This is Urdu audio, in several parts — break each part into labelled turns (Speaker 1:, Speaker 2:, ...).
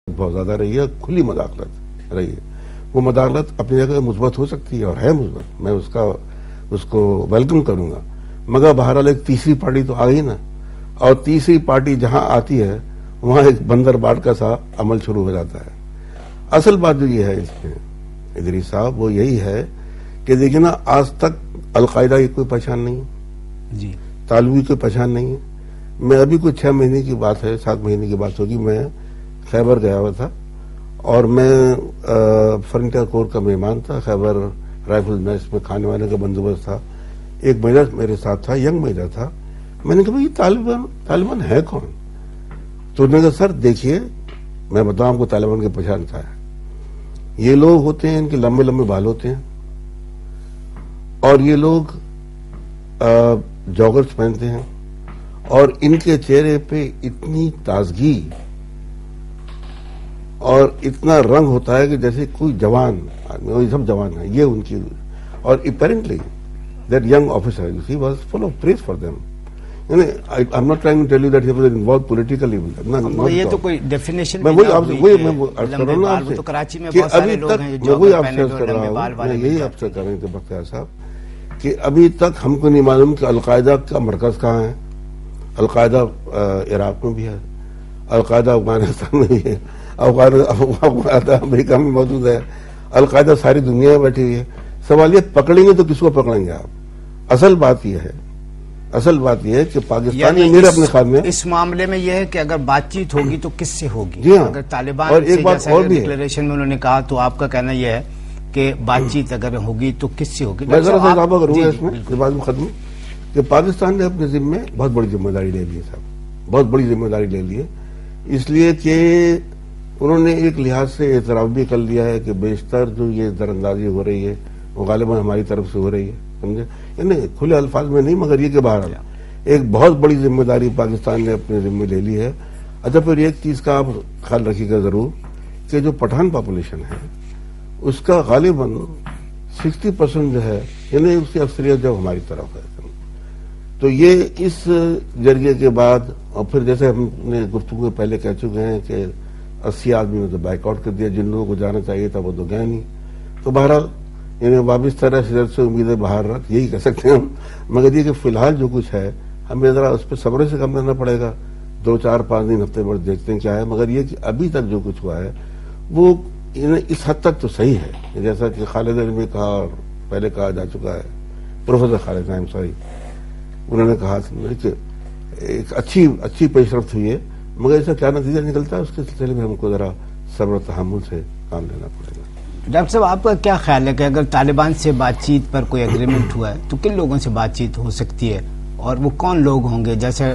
Speaker 1: بہت زیادہ رہی ہے, کھلی مداخلت رہی ہے. وہ مداخلت اپنی جگہ مثبت ہو سکتی ہے اور ہے مثبت, میں اس کو ویلکم کروں گا, مگر بہرحال ایک تیسری پارٹی تو آ گئی نا, اور تیسری پارٹی جہاں آتی ہے وہاں ایک بندر باٹ کا سا عمل شروع ہو جاتا ہے. اصل بات جو یہ ہے اس میں ادریس صاحب, وہ یہی ہے کہ دیکھیں نا, آج تک القاعدہ کی کوئی پہچان نہیں جی, طالبی کی پہچان نہیں ہے. میں ابھی کوئی 6 مہینے کی بات ہے, 7 مہینے کی بات ہوگی, میں خیبر گیا ہوا تھا اور میں فرنٹیئر کور کا مہمان تھا. خیبر رائفل میس میں کھانے وانے کا بندوبست تھا. ایک مہیلا میرے ساتھ تھا, ینگ مہیلا تھا. میں نے کہا یہ طالبان ہے کون؟ تو انہوں نے کہا سر دیکھیے میں بتاؤں آپ کو طالبان کی پہچان کیا ہے. یہ لوگ ہوتے ہیں, ان کے لمبے لمبے بال ہوتے ہیں, اور یہ لوگ جاگرز پہنتے ہیں, اور ان کے چہرے پہ اتنی تازگی اور اتنا رنگ ہوتا ہے کہ جیسے کوئی جوان آدمی, وہ سب جوان ہیں یہ ان کی. اور apparently that young officer he was full of praise for them. I'm not trying to tell you that he was involved politically.
Speaker 2: یہ تو کوئی ڈیفینیشن
Speaker 1: میں وہی آپ سے وہی میں عرض کر رہا ہوں آپ سے کہ ابھی تک میں وہی آپ سے عرض کر رہا ہوں, میں یہی آپ سے کر رہے تھے بختیار صاحب کہ ابھی تک ہم کو نہیں معلوم کہ القاعدہ کا مرکز کہاں ہے. القاعدہ عراق میں بھی ہے, القاعدہ افغانستان میں بھی ہے, القاعدہ امریکہ میں موجود ہے, القاعدہ ساری دنیا میں بیٹھی ہوئی ہے. سوال یہ پکڑیں گے تو کس کو پکڑیں گے آپ؟ اصل بات یہ ہے کہ پاکستان نے میرے اپنے خیال میں
Speaker 2: اس معاملے میں یہ ہے کہ اگر بات چیت ہوگی تو کس سے ہوگی؟
Speaker 1: جی ہاں,
Speaker 2: اگر طالبان سے جیسا ڈکلیریشن میں انہوں نے کہا تو آپ کا کہنا یہ ہے کہ بات چیت اگر ہوگی تو کس سے ہوگی؟
Speaker 1: میں ذرا سا اضافہ کروں گا اس میں بعد میں ختم, کہ پاکستان نے اپنے ذمے بہت بڑی ذمہ داری لے لی ہے صاحب, بہت بڑی ذمہ داری لے لی ہے. اس لیے کہ انہوں نے ایک لحاظ سے اعتراف بھی کر لیا ہے کہ بیشتر جو یہ دراندازی ہو رہی ہے وہ غالباً ہماری طرف سے ہو رہی ہے, سمجھے, یعنی کھلے الفاظ میں نہیں مگر یہ کہ باہر ایک بہت بڑی ذمہ داری پاکستان نے اپنے ذمہ لے لی ہے. اچھا پھر ایک چیز کا آپ خیال رکھیے گا ضرور کہ جو پٹھان پاپولیشن ہے اس کا غالباً 60% جو ہے, یعنی اس کی اکثریت جو ہماری طرف ہے. تو یہ اس جرگے کے بعد, اور پھر جیسے ہم نے گفتگو پہلے کہہ چکے ہیں کہ 80 آدمی نے تو بائک آؤٹ کر دیا, جن لوگوں کو جانا چاہیے تھا وہ تو گئے نہیں. تو بہرحال یعنی وابستہ شدت سے امیدیں باہر رکھ, یہی کہہ سکتے ہیں ہم. مگر یہ کہ فی الحال جو کچھ ہے ہمیں ذرا اس پہ صبر سے کام کرنا پڑے گا, 2 4 5 دن ہفتے بھر دیکھتے ہیں کیا ہے. مگر یہ کہ ابھی تک جو کچھ ہوا ہے وہ اس حد تک تو صحیح ہے, جیسا کہ خالد نے بھی کہا اور پہلے کہا جا چکا ہے, پروفیسر خالد نعیم صاحب انہوں نے کہا کہ ایک اچھی پیش رفت ہوئی ہے, مگر اس کا کیا نتیجہ نکلتا ہے اس کے سلسلے میں ہم کو ذرا صبر و تحمل سے کام لینا پڑے گا.
Speaker 2: ڈاکٹر صاحب آپ کا کیا خیال ہے کہ اگر طالبان سے بات چیت پر کوئی اگریمنٹ ہوا ہے تو کن لوگوں سے بات چیت ہو سکتی ہے, اور وہ کون لوگ ہوں گے؟ جیسے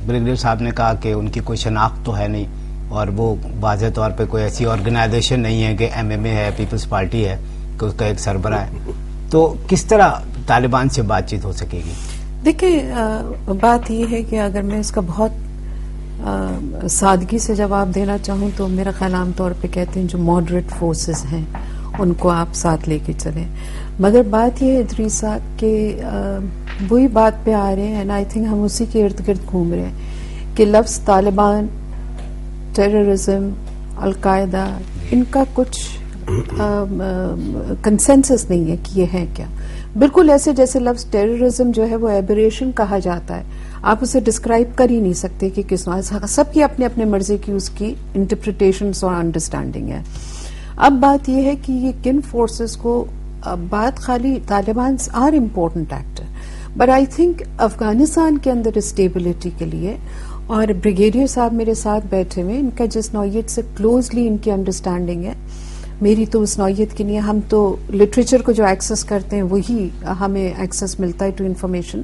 Speaker 2: بریگیڈیئر صاحب نے کہا کہ ان کی کوئی شناخت تو ہے نہیں, اور وہ واضح طور پہ کوئی ایسی آرگنائزیشن نہیں ہے کہ MMA ہے, پیپلز پارٹی ہے کہ اس کا ایک سربراہ ہے, تو کس طرح طالبان سے بات چیت ہو سکے گی؟
Speaker 3: دیکھیں بات یہ ہے کہ اگر میں اس کا بہت سادگی سے جواب دینا چاہوں تو میرا خیال عام طور پہ کہتے ہیں جو ماڈریٹ فورسز ہیں ان کو آپ ساتھ لے کے چلیں. مگر بات یہ ہے ادریس صاحب کہ وہی بات پہ آ رہے ہیں, اینڈ آئی تھنک ہم اسی کے ارد گرد گھوم رہے ہیں کہ لفظ طالبان, ٹیررزم, القاعدہ, ان کا کچھ کنسنسس نہیں ہے کہ یہ ہے کیا. بالکل ایسے جیسے لفظ ٹیررزم جو ہے وہ ایبریشن کہا جاتا ہے, آپ اسے ڈسکرائب کر ہی نہیں سکتے کہ کس نوع, سب کی اپنے اپنے مرضی کی اس کی انٹرپریٹیشنز اور انڈرسٹینڈنگ ہے. اب بات یہ ہے کہ یہ کن فورسز کو, بات خالی Taliban are important actor, but I think Afghanistan کے اندر اسٹیبلٹی کے لیے, اور بریگیڈیئر صاحب میرے ساتھ بیٹھے ہوئے, ان کا جس نوعیت سے کلوزلی ان کی انڈرسٹینڈنگ ہے, میری تو اس نوعیت کی نہیں ہے. ہم تو لٹریچر کو جو ایکسس کرتے ہیں وہی ہمیں ایکسس ملتا ہے ٹو انفارمیشن,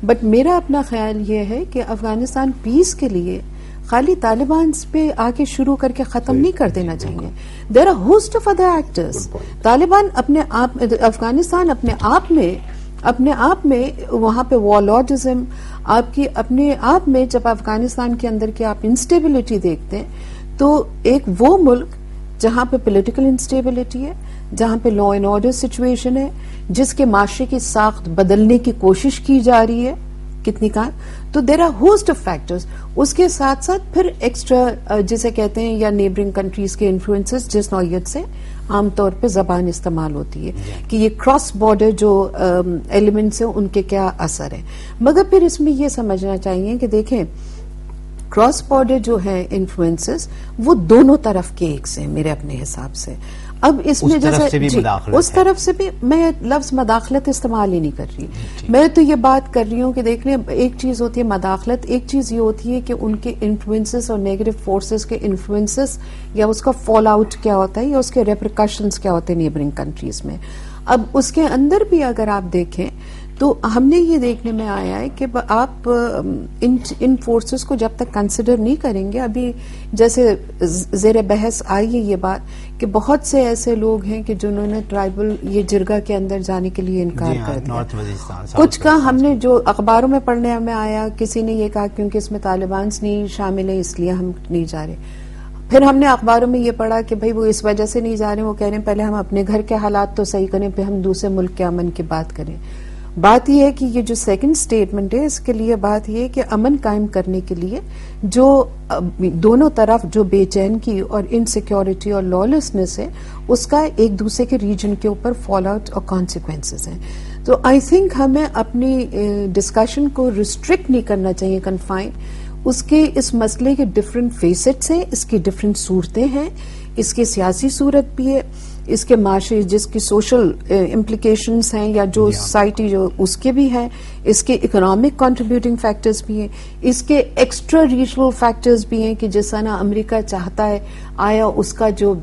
Speaker 3: بٹ میرا اپنا خیال یہ ہے کہ افغانستان پیس کے لیے خالی طالبان پہ آگے شروع کر کے ختم نہیں کر دینا چاہیے. There are host of other actors. Taliban اپنے آپ, افغانستان اپنے آپ میں وہاں پہ وارلارڈزم آپ کی اپنے آپ میں, جب افغانستان کے اندر کی آپ انسٹیبلٹی دیکھتے ہیں تو ایک وہ ملک جہاں پہ پولیٹیکل انسٹیبلٹی ہے, جہاں پہ لا اینڈ آرڈر سچویشن ہے, جس کے معاشرے کی ساخت بدلنے کی کوشش کی جا رہی ہے, کتنی کہاں. تو there are host of factors. اس کے ساتھ ساتھ پھر ایکسٹرا جسے کہتے ہیں یا نیبرنگ کنٹریز کے انفلوئنسز جس نوعیت سے عام طور پہ زبان استعمال ہوتی ہے کہ یہ کراس بارڈر جو ایلیمنٹس ہیں ان کے کیا اثر ہے. مگر پھر اس میں یہ سمجھنا چاہیے کہ دیکھیں کراس بارڈر جو ہے انفلوئنسز وہ دونوں طرف کے ایک سے میرے اپنے حساب سے. اب اس میں جیسے اس طرف سے بھی میں لفظ مداخلت استعمال ہی نہیں کر رہی. میں تو یہ بات کر رہی ہوں کہ دیکھ لیں ایک چیز ہوتی ہے مداخلت, ایک چیز یہ ہوتی ہے کہ ان کے انفلوئنسز اور نیگیٹو فورسز کے انفلوئنسز یا اس کا فال آؤٹ کیا ہوتا ہے یا اس کے ریپریکاشنز کیا ہوتے ہیں نیبرنگ کنٹریز میں. اب اس کے اندر بھی اگر آپ دیکھیں تو ہم نے یہ دیکھنے میں آیا ہے کہ آپ ان فورسز کو جب تک کنسیڈر نہیں کریں گے, ابھی جیسے زیر بحث آئی ہے یہ بات کہ بہت سے ایسے لوگ ہیں کہ جنہوں نے ٹرائبل یہ جرگہ کے اندر جانے کے لیے انکار کر دیا. کچھ کا ہم نے جو اخباروں میں پڑھنے میں آیا, کسی نے یہ کہا کیونکہ اس میں طالبان نہیں شامل ہیں اس لیے ہم نہیں جا رہے. پھر ہم نے اخباروں میں یہ پڑھا کہ بھائی وہ اس وجہ سے نہیں جا رہے, وہ کہہ رہے ہیں پہلے ہم اپنے گھر کے حالات تو صحیح کریں پھر ہم دوسرے ملک کے امن کی بات کریں. بات یہ ہے کہ یہ جو سیکنڈ سٹیٹمنٹ ہے اس کے لیے بات یہ ہے کہ امن قائم کرنے کے لیے جو دونوں طرف جو بے چین کی اور انسیکیورٹی اور لالسنس ہے اس کا ایک دوسرے کے ریجن کے اوپر فال آؤٹ اور کانسیکوینسز ہیں. تو آئی تھنک ہمیں اپنی ڈسکشن کو ریسٹرکٹ نہیں کرنا چاہیے, کنفائن. اس کے اس مسئلے کے ڈفرینٹ فیسٹس ہیں, اس کی ڈفرینٹ صورتیں ہیں, اس کی سیاسی صورت بھی ہے, اس کے معاشی جس کی سوشل امپلیکیشنز ہیں یا جو سوسائٹی جو اس کے بھی ہیں, اس کے اکنامک کنٹریبیوٹنگ فیکٹرز بھی ہیں, اس کے ایکسٹرا ریجنل فیکٹرز بھی ہیں کہ جس طرح امریکہ چاہتا ہے آیا اس کا جو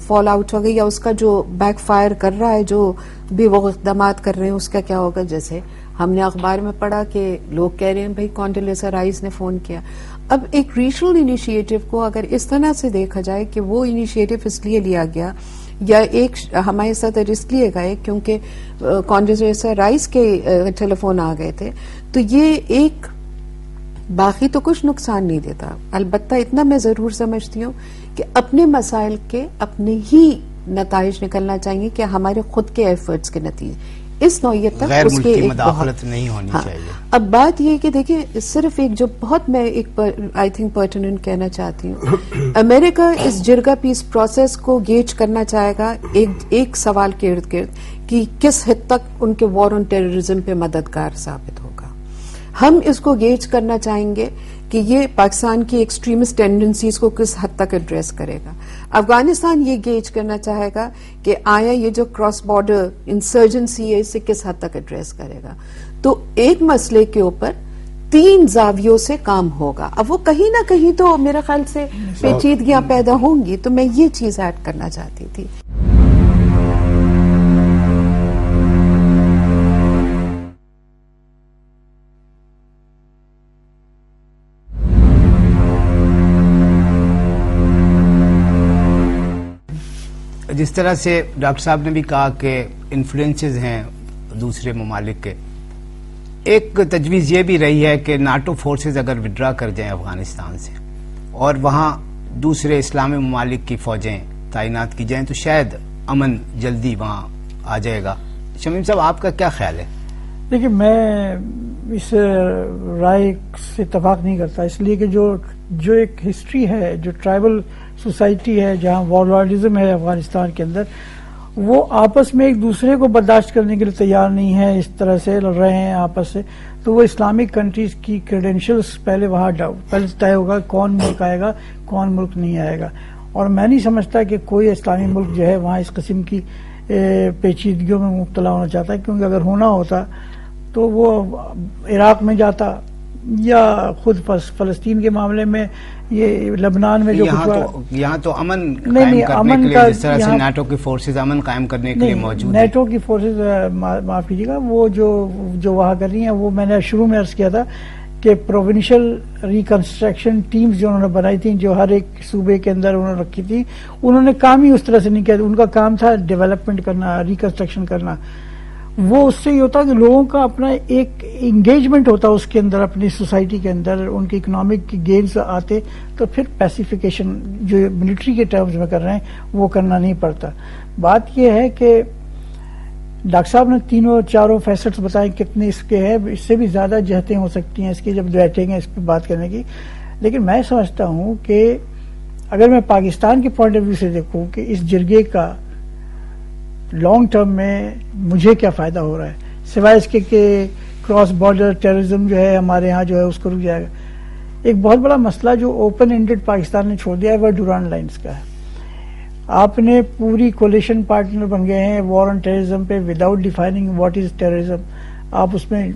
Speaker 3: فال آؤٹ ہوگا یا اس کا جو بیک فائر کر رہا ہے جو بھی وہ اقدامات کر رہے ہیں اس کا کیا ہوگا. جیسے ہم نے اخبار میں پڑھا کہ لوگ کہہ رہے ہیں بھائی کونڈولیزا رائس نے فون کیا. اب ایک ریجنل انیشیٹو کو اگر اس طرح سے دیکھا جائے کہ وہ انیشیٹو اس لیے لیا گیا یا ایک ہمارے ساتھ اس لیے گئے کیونکہ کونڈولیزا رائس کے ٹیلی فون آ گئے تھے, تو یہ ایک باقی تو کچھ نقصان نہیں دیتا. البتہ اتنا میں ضرور سمجھتی ہوں کہ اپنے مسائل کے اپنے ہی نتائج نکلنا چاہیے کہ ہمارے خود کے ایفرٹس کے نتیجے اس نوعیت تک
Speaker 2: غیر
Speaker 3: اس کے
Speaker 2: ملکی
Speaker 3: ایک
Speaker 2: مداخلت نہیں ہونی چاہیے.
Speaker 3: اب بات یہ کہ دیکھیں صرف ایک جو بہت میں ایک آئی تھنک پرٹیننٹ کہنا چاہتی ہوں, امریکہ اس جرگہ پیس پروسیس کو گیج کرنا چاہے گا ایک سوال کے ارد گرد کہ کس حد تک ان کے وار آن ٹیررزم پہ مددگار ثابت ہوگا. ہم اس کو گیج کرنا چاہیں گے کہ یہ پاکستان کی ایکسٹریمسٹ ٹینڈنسیز کو کس حد تک ایڈریس کرے گا. افغانستان یہ گیج کرنا چاہے گا کہ آیا یہ جو کراس بارڈر انسرجنسی ہے اسے کس حد تک ایڈریس کرے گا. تو ایک مسئلے کے اوپر 3 زاویوں سے کام ہوگا. اب وہ کہیں نہ کہیں تو میرے خیال سے پیچیدگیاں پیدا ہوں گی, تو میں یہ چیز ایڈ کرنا چاہتی تھی.
Speaker 2: جس طرح سے ڈاکٹر صاحب نے بھی کہا کہ انفلوئنسز ہیں دوسرے ممالک کے, ایک تجویز یہ بھی رہی ہے کہ ناٹو فورسز اگر وڈرا کر جائیں افغانستان سے اور وہاں دوسرے اسلامی ممالک کی فوجیں تعینات کی جائیں تو شاید امن جلدی وہاں آ جائے گا. شمیم صاحب آپ کا کیا خیال ہے؟
Speaker 4: دیکھیے میں اس رائے سے اتفاق نہیں کرتا, اس لیے کہ جو ایک ہسٹری ہے, جو ٹرائبل سوسائٹی ہے جہاں وارلڈزم ہے افغانستان کے اندر, وہ آپس میں ایک دوسرے کو برداشت کرنے کے لیے تیار نہیں ہے, اس طرح سے لڑ رہے ہیں آپس سے. تو وہ اسلامک کنٹریز کی کریڈینشلز پہلے وہاں طے ہوگا کون ملک آئے گا کون ملک نہیں آئے گا. اور میں نہیں سمجھتا کہ کوئی اسلامی ملک جو ہے وہاں اس قسم کی پیچیدگیوں میں مبتلا ہونا چاہتا ہے, کیونکہ اگر ہونا ہوتا تو وہ عراق میں جاتا یا خود فلسطین کے معاملے میں یہ لبنان میں جو
Speaker 2: یہاں تو امن قائم کرنے کے لیے جس طرح سے نیٹو کی فورسز امن قائم کرنے کے لیے موجود ہیں.
Speaker 4: نیٹو کی فورسز معاف کیجیے گا, وہ جو وہاں کر رہی ہیں, وہ میں نے شروع میں عرض کیا تھا کہ پروونشل ریکنسٹرکشن ٹیمز جو انہوں نے بنائی تھیں, جو ہر ایک صوبے کے اندر انہوں نے رکھی تھی, انہوں نے کام ہی اس طرح سے نہیں کیا. ان کا کام تھا ڈیولپمنٹ کرنا, ریکنسٹرکشن کرنا. وہ اس سے یہ ہوتا کہ لوگوں کا اپنا ایک انگیجمنٹ ہوتا اس کے اندر, اپنی سوسائٹی کے اندر ان کے اکنامک گینز آتے, تو پھر پیسیفیکیشن جو ملٹری کے ٹرمز میں کر رہے ہیں وہ کرنا نہیں پڑتا. بات یہ ہے کہ ڈاکٹر صاحب نے تینوں چاروں فیسٹس بتائیں کتنے اس کے ہیں، اس سے بھی زیادہ جہتیں ہو سکتی ہیں اس کی جب بیٹھیں گے اس پہ بات کرنے کی. لیکن میں سمجھتا ہوں کہ اگر میں پاکستان کے پوائنٹ آف ویو سے دیکھوں کہ اس جرگے کا لانگ ٹرم میں مجھے کیا فائدہ ہو رہا ہے سوائے اس کے کہ کراس بارڈر ٹیررزم جو ہے ہمارے یہاں جو ہے اس کو رک جائے گا. ایک بہت بڑا مسئلہ جو اوپن اینڈڈ پاکستان نے چھوڑ دیا ہے وہ ڈورانڈ لائنز کا ہے. آپ نے پوری کولیشن پارٹنر بن گئے ہیں وار آن ٹیررزم پہ without defining what is terrorism. آپ اس میں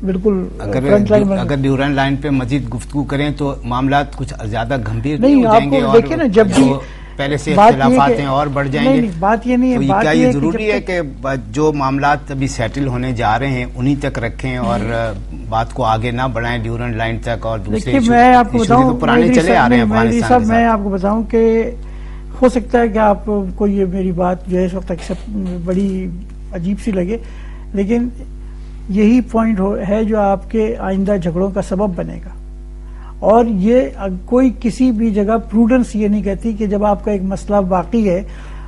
Speaker 4: بالکل
Speaker 2: اگر ڈیورنڈ لائن پہ مزید گفتگو کریں تو معاملات کچھ زیادہ گمبھیر
Speaker 4: نہیں
Speaker 2: ہو
Speaker 4: آپ
Speaker 2: جائیں
Speaker 4: کو
Speaker 2: گے
Speaker 4: دیکھیں نا جب بھی
Speaker 2: پہلے سے
Speaker 4: بات یہ
Speaker 2: اختلافات
Speaker 4: کہ-
Speaker 2: ہیں اور بڑھ جائیں
Speaker 4: نہیں،
Speaker 2: گے.
Speaker 4: نہیں، بات یہ نہیں ہے،
Speaker 2: تو
Speaker 4: بات
Speaker 2: کیا
Speaker 4: یہ
Speaker 2: یہ
Speaker 4: ہے کہ
Speaker 2: ضروری
Speaker 4: جب
Speaker 2: ہے کہ جو معاملات ابھی سیٹل ہونے جا رہے ہیں انہی تک رکھیں اور بات کو آگے نہ بڑھائیں ڈیورنڈ لائن تک اور دوسرے
Speaker 4: دیکھیے میں آپ کو
Speaker 2: ایشوز
Speaker 4: بتاؤں
Speaker 2: تو پرانے
Speaker 4: مہدی
Speaker 2: چلے آ رہے ہیں
Speaker 4: صاحب، مہدی
Speaker 2: افغانستان
Speaker 4: صاحب
Speaker 2: کے
Speaker 4: میں
Speaker 2: ساتھ.
Speaker 4: آپ کو بتاؤں کہ ہو سکتا ہے کہ آپ کو یہ میری بات جو ہے اس وقت تک بڑی عجیب سی لگے لیکن یہی پوائنٹ ہے جو آپ کے آئندہ جھگڑوں کا سبب بنے گا. اور یہ کوئی کسی بھی جگہ پروڈنس یہ نہیں کہتی کہ جب آپ کا ایک مسئلہ باقی ہے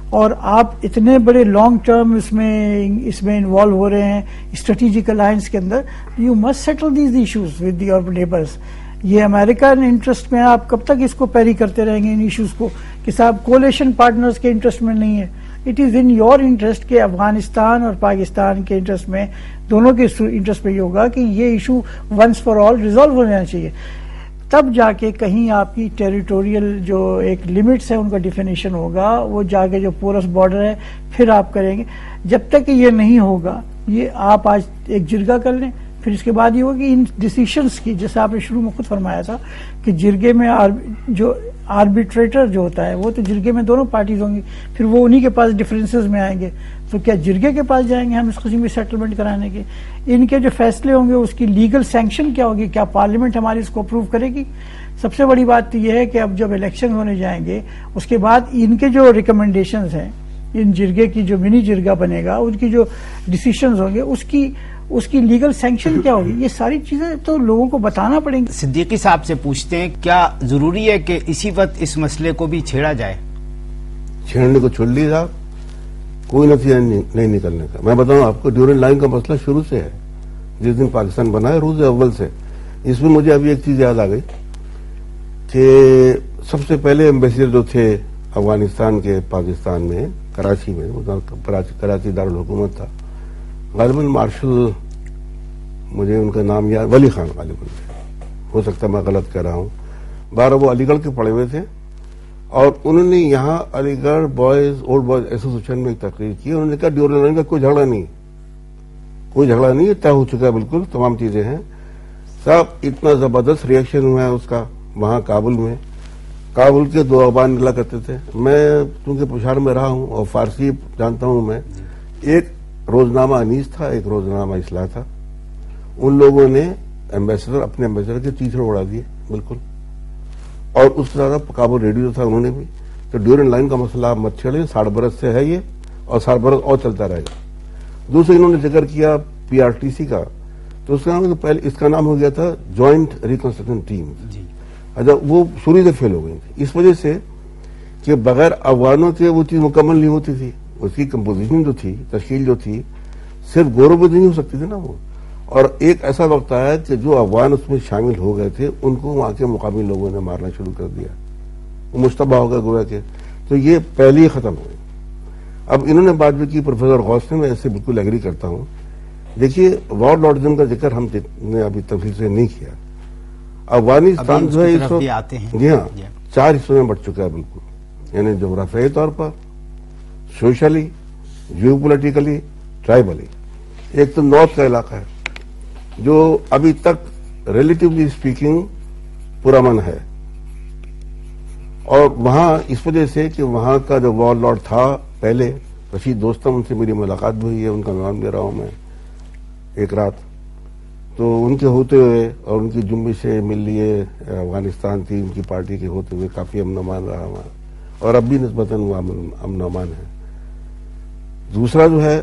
Speaker 4: اور آپ اتنے بڑے لانگ ٹرم اس میں انوالو ہو رہے ہیں اسٹریٹجک الائنس کے اندر you must settle these issues with your neighbours. یہ امریکن انٹرسٹ میں آپ کب تک اس کو پیری کرتے رہیں گے ان ایشوز کو کہ صاحب کولیشن پارٹنرز کے انٹرسٹ میں نہیں ہے. It is in your interest کہ افغانستان اور پاکستان کے انٹرسٹ میں دونوں کے انٹرسٹ میں یہ ہوگا کہ یہ issue once for all resolve ہو جانا چاہیے. تب جا کے کہیں آپ کی ٹیریٹوریل جو ایک لمٹس ہے ان کا ڈیفینیشن ہوگا وہ جا کے جو پورس بارڈر ہے پھر آپ کریں گے. جب تک کہ یہ نہیں ہوگا یہ آپ آج ایک جرگہ کر لیں پھر اس کے بعد یہ ہوگا کہ ان ڈیسیشنز کی جیسے آپ نے شروع میں خود فرمایا تھا کہ جرگے میں جو آربیٹریٹر جو ہوتا ہے وہ تو جرگے میں دونوں پارٹیز ہوں گی پھر وہ انہی کے پاس ڈفرینسز میں آئیں گے. تو کیا جرگے کے پاس جائیں گے ہم اس قسم کی سیٹلمنٹ کرانے کے؟ ان کے جو فیصلے ہوں گے اس کی لیگل سینکشن کیا ہوگی؟ کیا پارلیمنٹ ہماری اس کو اپروو کرے گی؟ سب سے بڑی بات تو یہ ہے کہ اب جب الیکشن ہونے جائیں گے اس کے بعد ان کے جو ریکمنڈیشنز ہیں ان جرگے کی جو منی جرگہ بنے گا ان کی جو ڈیسیشنز ہوں گے اس کی لیگل سینکشن کیا ہوگی؟ یہ ساری چیزیں تو لوگوں کو بتانا پڑیں گی.
Speaker 2: صدیقی صاحب سے پوچھتے ہیں کیا ضروری ہے کہ اسی وقت اس مسئلے کو بھی چھیڑا جائے؟
Speaker 1: چھیڑنے کو چھوڑ لی صاحب کوئی نتیجہ نہیں نکلنے کا. میں بتاؤں آپ کو ڈیورنڈ لائن کا مسئلہ شروع سے ہے جس دن پاکستان بنا ہے روز اول سے. اس میں مجھے ابھی ایک چیز یاد آ گئی کہ سب سے پہلے ایمبیسڈر جو تھے افغانستان کے پاکستان میں کراچی میں کراچی دارالحکومت تھا غالباً مارشل مجھے ان کا نام یاد ولی خان غالباً ہو سکتا ہے میں غلط کہہ رہا ہوں. بارہ وہ علی گڑھ کے پڑے ہوئے تھے اور انہوں نے یہاں علی گڑھ اولڈ بوائز ایسوسیشن میں ایک تقریر کی. انہوں نے کہا ڈیورنڈ لائن کا کوئی جھگڑا نہیں ہے طے ہو چکا ہے بالکل تمام چیزیں ہیں. صاحب اتنا زبردست ریئیکشن ہوا ہے اس کا وہاں کابل کے دو اخبار نکلا کرتے تھے. میں چونکہ پشاور میں رہا ہوں اور فارسی جانتا ہوں میں. ایک روزنامہ انیس تھا ایک روزنامہ اصلاح تھا. ان لوگوں نے اپنے ایمبیسڈر کے تیسرے اڑا دیے بالکل اور اس کے ساتھ کابل ریڈیو تھا انہوں نے بھی. تو ڈیورنڈ لائن کا مسئلہ آپ مت چھیڑیں 60 برس سے ہے یہ اور 60 برس اور چلتا رہے گا. دوسرے انہوں نے ذکر کیا PRTC کا تو اس کا نام ہو گیا تھا جوائنٹ ریکنسٹرکشن ٹیم. اچھا وہ شروع سے فیل ہو گئی تھی اس وجہ سے کہ بغیر افغانوں کے وہ چیز مکمل نہیں ہوتی تھی. اس کی کمپوزیشن جو تھی تشکیل جو تھی صرف گورو بھی نہیں ہو سکتی تھی نا وہ. اور ایک ایسا وقت آیا کہ جو افغان اس میں شامل ہو گئے تھے ان کو وہاں کے مقامی لوگوں نے مارنا شروع کر دیا. وہ مشتبہ ہو گیا گویا کے. تو یہ پہلے ہی ختم ہو گئی. اب انہوں نے بات بھی کی پروفیسر غوث نے میں ایسے بالکل ایگری کرتا ہوں. دیکھیے وار لارڈزم کا ذکر ہم نے ابھی تفصیل سے نہیں کیا. افغانستان جو ہے اس وقت جی ہاں 4 حصوں میں بٹ چکا ہے بالکل یعنی جغرافیائی طور پر سوشلی جیو پولیٹیکلی ٹرائبلی. ایک تو نارتھ کا علاقہ ہے جو ابھی تک ریلیٹیولی اسپیکنگ پرامن ہے اور وہاں اس وجہ سے کہ وہاں کا جو وار لارڈ تھا پہلے رشید دوستم ان سے میری ملاقات بھی ہوئی ہے ان کا مہمان بھی رہا ہوں میں ایک رات. تو ان کے ہوتے ہوئے اور ان کی جنبش ملی افغانستان تھی ان کی پارٹی کے ہوتے ہوئے کافی امن امان رہا ہوا اور اب بھی نسبتاً وہ امن امان ہے. دوسرا جو ہے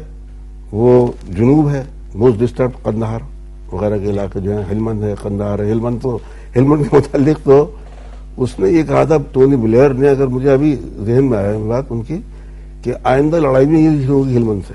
Speaker 1: وہ جنوب ہے موسٹ ڈسٹرب قندھار وغیرہ کے علاقے جو ہیں ہلمند ہے قندھار ہے. ہلمند کے متعلق تو اس نے یہ کہا تھا ٹونی بلیئر نے اگر مجھے ابھی ذہن میں آیا بات ان کی کہ آئندہ لڑائی میں یہ ہوگی ہلمند سے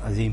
Speaker 2: عظیم